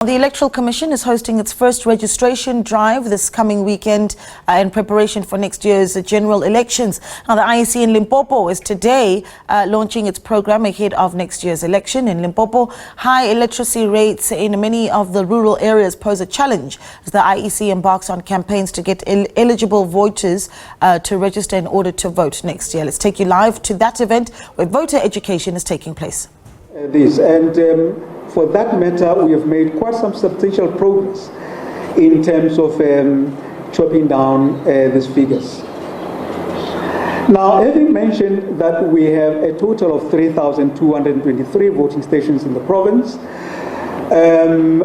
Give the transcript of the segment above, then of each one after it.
The Electoral Commission is hosting its first registration drive this coming weekend in preparation for next year's general elections. Now, the IEC in Limpopo is today launching its program ahead of next year's election. In Limpopo, high illiteracy rates in many of the rural areas pose a challenge as the IEC embarks on campaigns to get eligible voters to register in order to vote next year. Let's take you live to that event where voter education is taking place. For that matter, we have made quite some substantial progress in terms of chopping down these figures. Now, having mentioned that we have a total of 3,223 voting stations in the province,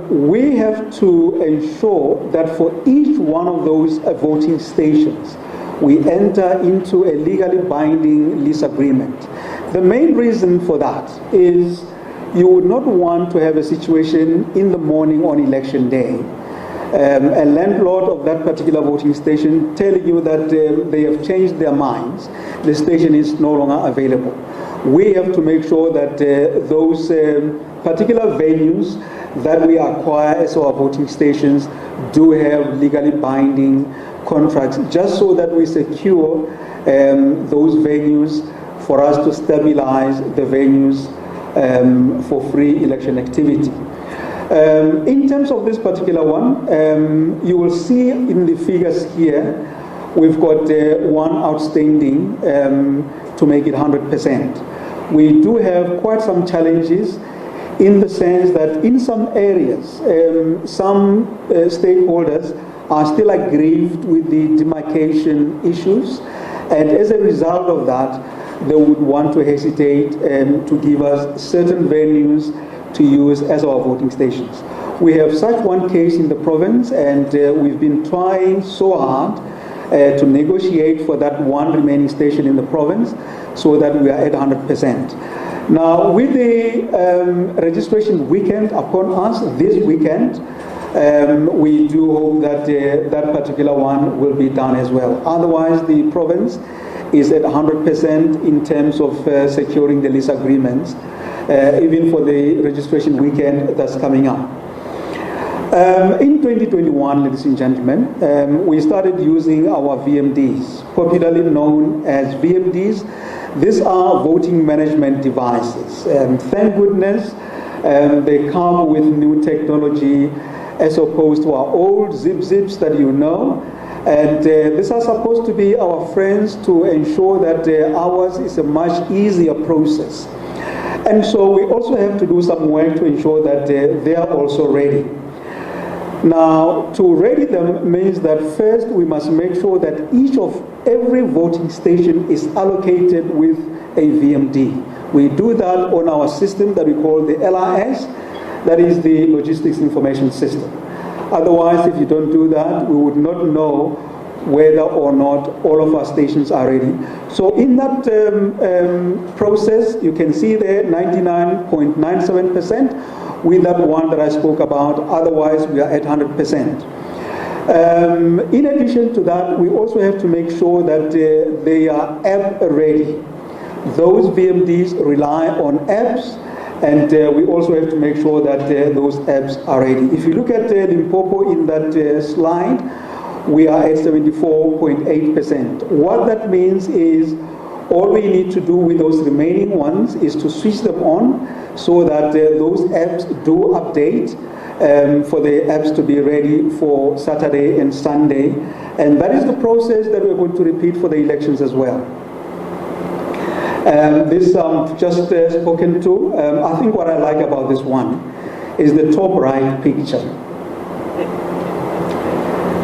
we have to ensure that for each one of those voting stations, we enter into a legally binding lease agreement. The main reason for that is you would not want to have a situation in the morning on election day, a landlord of that particular voting station telling you that they have changed their minds, the station is no longer available. We have to make sure that those particular venues that we acquire as our voting stations do have legally binding contracts, just so that we secure those venues for us to stabilize the venues for free election activity. In terms of this particular one, you will see in the figures here, we've got one outstanding to make it 100%. We do have quite some challenges in the sense that in some areas, some stakeholders are still aggrieved with the demarcation issues, and as a result of that, they would want to hesitate to give us certain venues to use as our voting stations. We have such one case in the province, and we've been trying so hard to negotiate for that one remaining station in the province so that we are at 100%. Now, with the registration weekend upon us this weekend, we do hope that that particular one will be done as well. Otherwise, the province is at 100% in terms of securing the lease agreements, even for the registration weekend that's coming up. In 2021, ladies and gentlemen, we started using our VMDs, popularly known as VMDs. These are voting management devices. Thank goodness they come with new technology as opposed to our old zip-zips that you know. And these are supposed to be our friends to ensure that ours is a much easier process. And so we also have to do some work to ensure that they are also ready. Now, to ready them means that first we must make sure that every voting station is allocated with a VMD. We do that on our system that we call the LRS, that is the Logistics Information System. Otherwise, if you don't do that, we would not know whether or not all of our stations are ready. So in that process, you can see there 99.97% with that one that I spoke about. Otherwise, we are at 100%. In addition to that, we also have to make sure that they are app ready. Those VMDs rely on apps, and we also have to make sure that those apps are ready. If you look at Limpopo in that slide, we are at 74.8%. What that means is all we need to do with those remaining ones is to switch them on so that those apps do update for the apps to be ready for Saturday and Sunday. And that is the process that we're going to repeat for the elections as well. This just spoken to. I think what I like about this one is the top right picture.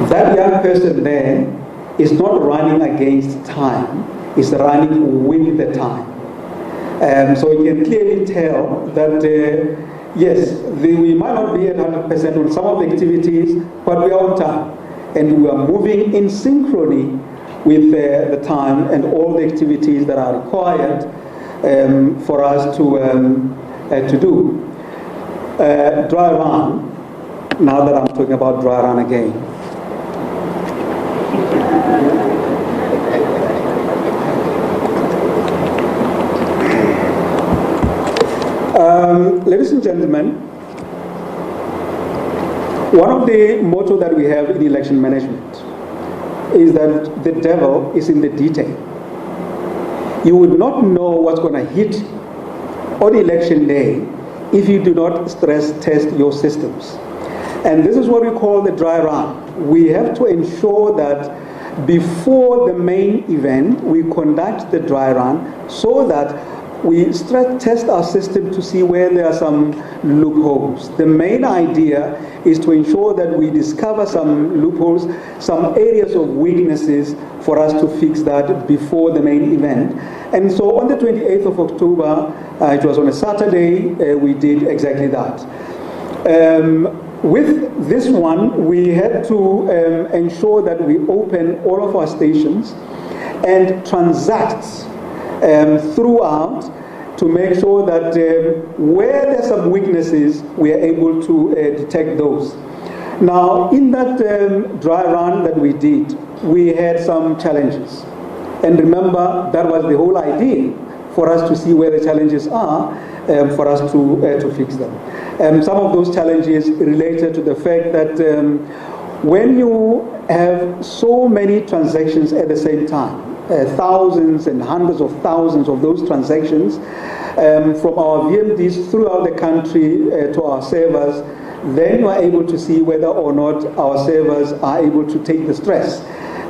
That young person there is not running against time, is running with the time. So you can clearly tell that, yes, we might not be at 100% on some of the activities, but we are on time. And we are moving in synchrony with the time and all the activities that are required for us to do. Dry run, now that I'm talking about dry run again. Ladies and gentlemen, One of the motto that we have in election management is that the devil is in the detail. You would not know what's going to hit on election day if you do not stress test your systems. And this is what we call the dry run. We have to ensure that before the main event, we conduct the dry run so that we stress test our system to see where there are some loopholes. The main idea is to ensure that we discover some loopholes, some areas of weaknesses for us to fix that before the main event. And so on the 28th of October, it was on a Saturday, we did exactly that. With this one, we had to ensure that we open all of our stations and transact throughout to make sure that where there's some weaknesses, we are able to detect those. Now, in that dry run that we did, we had some challenges. And remember, that was the whole idea, for us to see where the challenges are, for us to fix them. Some of those challenges related to the fact that when you have so many transactions at the same time, thousands and hundreds of thousands of those transactions from our VMDs throughout the country to our servers, then you are able to see whether or not our servers are able to take the stress.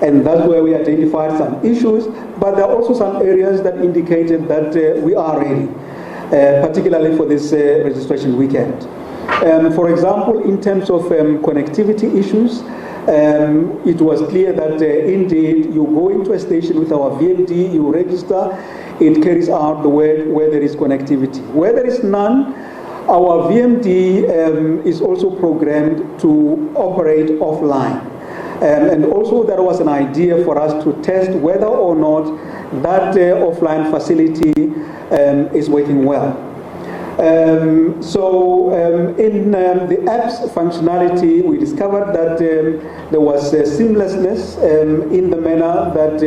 And that's where we identified some issues, but there are also some areas that indicated that we are ready, particularly for this registration weekend. For example, in terms of connectivity issues, it was clear that indeed you go into a station with our VMD, you register, it carries out the work where there is connectivity. Where there is none, our VMD is also programmed to operate offline. And also there was an idea for us to test whether or not that offline facility is working well. In the app's functionality, we discovered that there was seamlessness in the manner that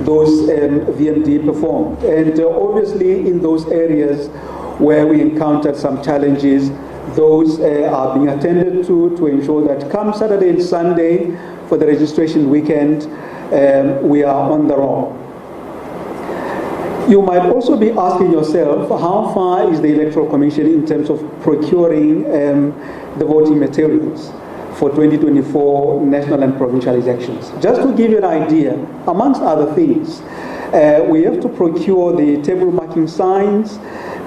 those VMD performed. And obviously in those areas where we encountered some challenges, those are being attended to ensure that come Saturday and Sunday for the registration weekend, we are on the roll. You might also be asking yourself, how far is the Electoral Commission in terms of procuring the voting materials for 2024 national and provincial elections? Just to give you an idea, amongst other things, we have to procure the table marking signs,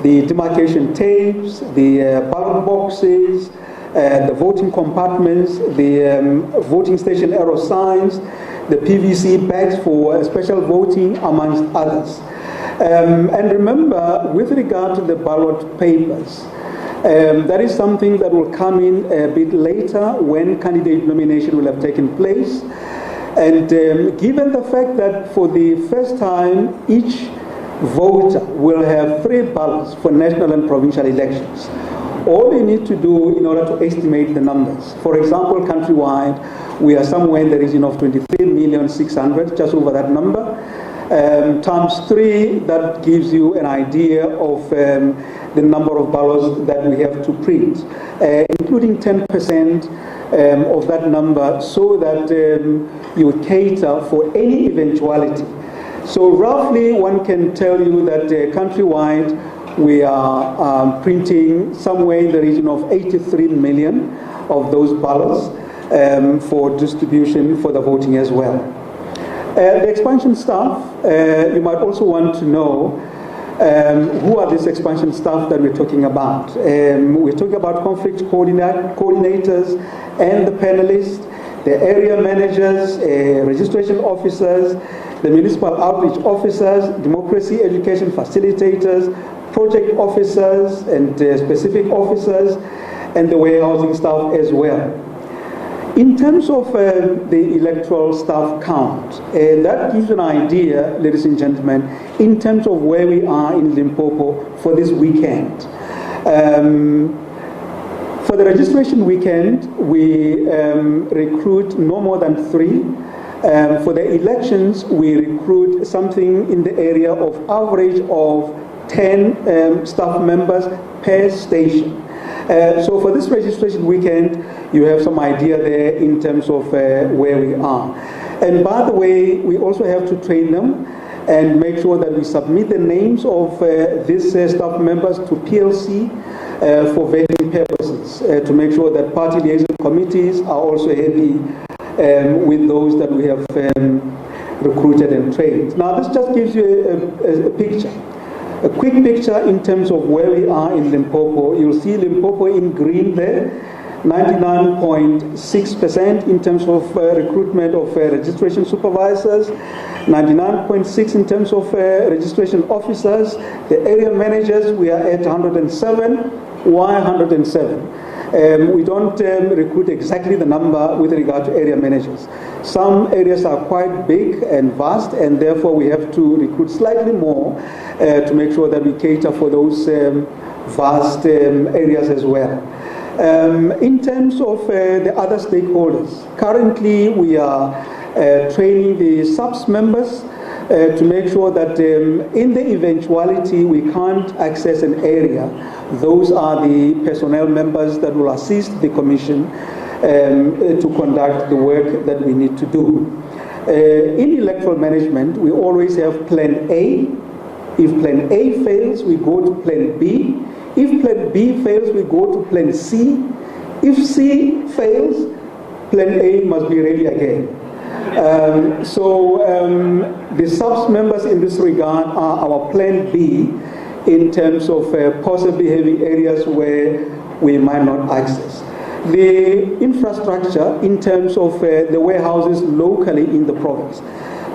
the demarcation tapes, the ballot boxes, the voting compartments, the voting station arrow signs, the PVC bags for special voting, amongst others. And remember, with regard to the ballot papers, that is something that will come in a bit later when candidate nomination will have taken place. And given the fact that for the first time, each voter will have 3 ballots for national and provincial elections, all you need to do in order to estimate the numbers. For example, countrywide, we are somewhere in the region of 23,600,000, just over that number. Times 3, that gives you an idea of the number of ballots that we have to print, including 10% of that number, so that you cater for any eventuality. So roughly one can tell you that countrywide we are printing somewhere in the region of 83 million of those ballots for distribution for the voting as well. The expansion staff, you might also want to know who are these expansion staff that we're talking about. We're talking about conflict coordinators and the panelists, the area managers, registration officers, the municipal outreach officers, democracy education facilitators, project officers and specific officers, and the warehousing staff as well. In terms of the electoral staff count, that gives an idea, ladies and gentlemen, in terms of where we are in Limpopo for this weekend. For the registration weekend, we recruit no more than 3. For the elections, we recruit something in the area of average of 10 staff members per station. So for this registration weekend, you have some idea there in terms of where we are. And by the way, we also have to train them and make sure that we submit the names of these staff members to PLC for vetting purposes, to make sure that party liaison committees are also happy with those that we have recruited and trained. Now this just gives you a picture, a quick picture in terms of where we are in Limpopo. You'll see Limpopo in green there, 99.6% in terms of recruitment of registration supervisors, 99.6 in terms of registration officers. The area managers, we are at 107. Why 107? We don't recruit exactly the number with regard to area managers. Some areas are quite big and vast, and therefore we have to recruit slightly more to make sure that we cater for those vast areas as well. In terms of the other stakeholders, currently we are training the SABC members to make sure that in the eventuality we can't access an area, those are the personnel members that will assist the Commission to conduct the work that we need to do. In electoral management, we always have Plan A. If Plan A fails, we go to Plan B. If Plan B fails, we go to Plan C. If C fails, Plan A must be ready again. The SABC members in this regard are our Plan B in terms of possibly having areas where we might not access. The infrastructure in terms of the warehouses locally in the province.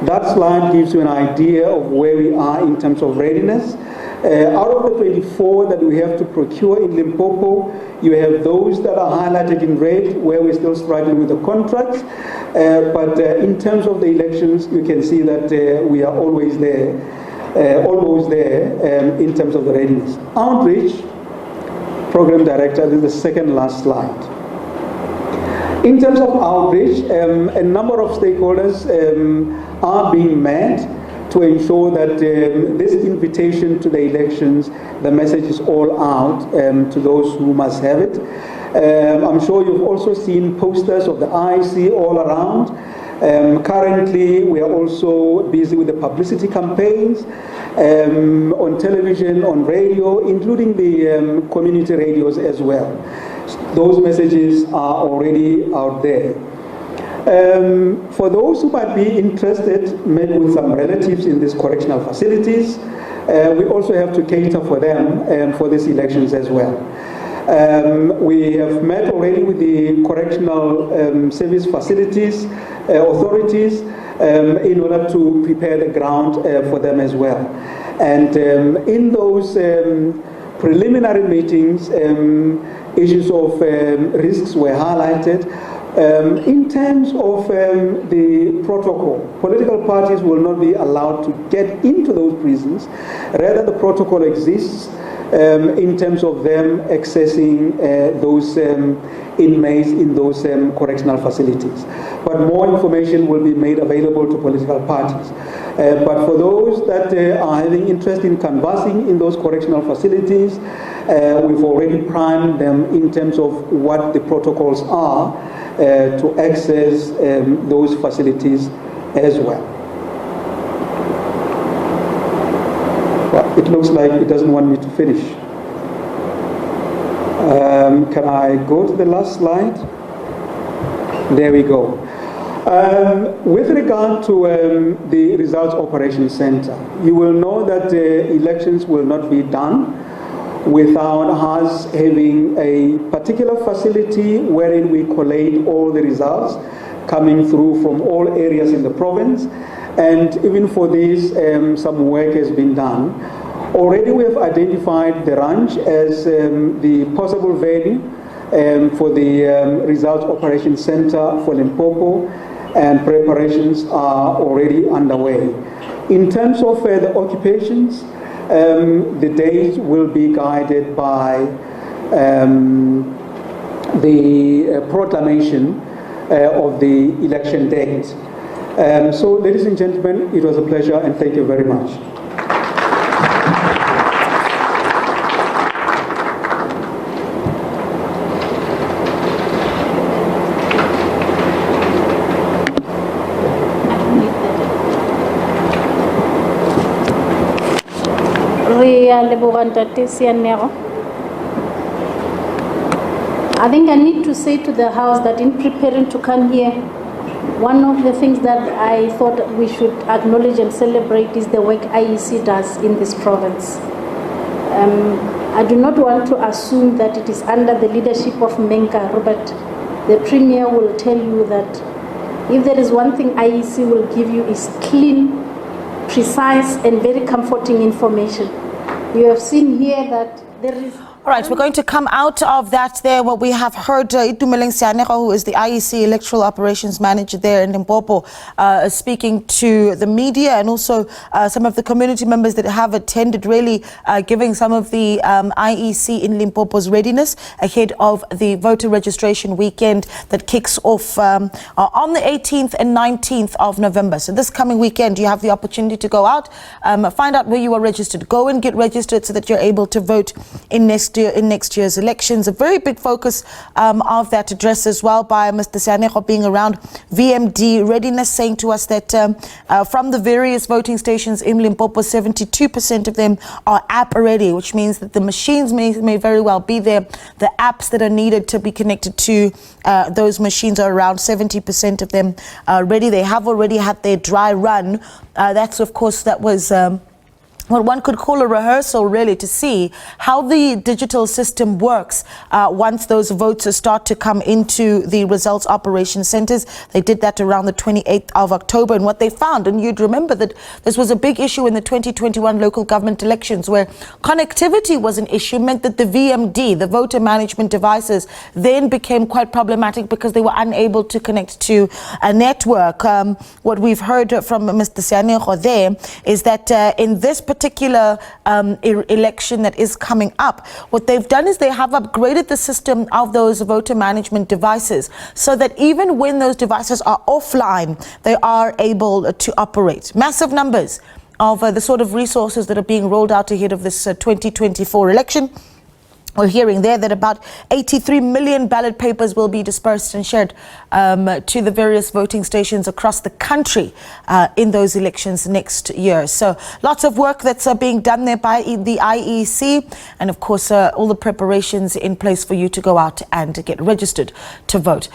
That slide gives you an idea of where we are in terms of readiness. Out of the 24 that we have to procure in Limpopo, you have those that are highlighted in red where we're still struggling with the contracts. But in terms of the elections, you can see that we are always there, almost there in terms of the readiness. Outreach, Program Director, this is the second last slide. In terms of outreach, a number of stakeholders are being met to ensure that this invitation to the elections, the message is all out to those who must have it. I'm sure you've also seen posters of the IEC all around. Currently, we are also busy with the publicity campaigns on television, on radio, including the community radios as well. Those messages are already out there. For those who might be interested, maybe with some relatives in these correctional facilities, we also have to cater for them for these elections as well. We have met already with the correctional service facilities authorities in order to prepare the ground for them as well. And in those preliminary meetings, issues of risks were highlighted. In terms of the protocol, political parties will not be allowed to get into those prisons. Rather, the protocol exists in terms of them accessing those inmates in those correctional facilities. But more information will be made available to political parties. But for those that are having interest in canvassing in those correctional facilities, we've already primed them in terms of what the protocols are to access those facilities as well. Well, it looks like it doesn't want me to finish. Can I go to the last slide? There we go. With regard to the Results Operations Center, you will know that elections will not be done without us having a particular facility wherein we collate all the results coming through from all areas in the province. And even for this, some work has been done. Already we have identified the ranch as the possible venue for the Results Operations Center for Limpopo, and preparations are already underway. In terms of the occupations, the dates will be guided by the proclamation of the election date. So, ladies and gentlemen, it was a pleasure and thank you very much. I think I need to say to the House that in preparing to come here, one of the things that I thought we should acknowledge and celebrate is the work IEC does in this province. I do not want to assume that it is under the leadership of Menka Robert. The Premier will tell you that if there is one thing IEC will give you is clean, precise and very comforting information. You have seen here that there is... All right, we're going to come out of that there. What we have heard, Itumeleng Sianego, who is the IEC Electoral Operations Manager there in Limpopo, speaking to the media and also some of the community members that have attended, really giving some of the IEC in Limpopo's readiness ahead of the voter registration weekend that kicks off on the 18th and 19th of November. So this coming weekend, you have the opportunity to go out, find out where you are registered, go and get registered so that you're able to vote in next year's elections. A very big focus of that address as well by Mr. Sianego being around VMD readiness, saying to us that from the various voting stations in Limpopo, 72% of them are app ready, which means that the machines may very well be there. The apps that are needed to be connected to those machines are around 70% of them ready. They have already had their dry run. That was what one could call a rehearsal, really, to see how the digital system works once those votes start to come into the results operation centers. They did that around the 28th of October, and what they found, and you'd remember that this was a big issue in the 2021 local government elections, where connectivity was an issue, meant that the VMD, the voter management devices, then became quite problematic because they were unable to connect to a network. What we've heard from Mr. Sianego there is that in this particular election that is coming up, what they've done is they have upgraded the system of those voter management devices so that even when those devices are offline, they are able to operate. Massive numbers of the sort of resources that are being rolled out ahead of this 2024 election. We're hearing there that about 83 million ballot papers will be dispersed and shared to the various voting stations across the country in those elections next year. So lots of work that's being done there by the IEC, and of course all the preparations in place for you to go out and get registered to vote.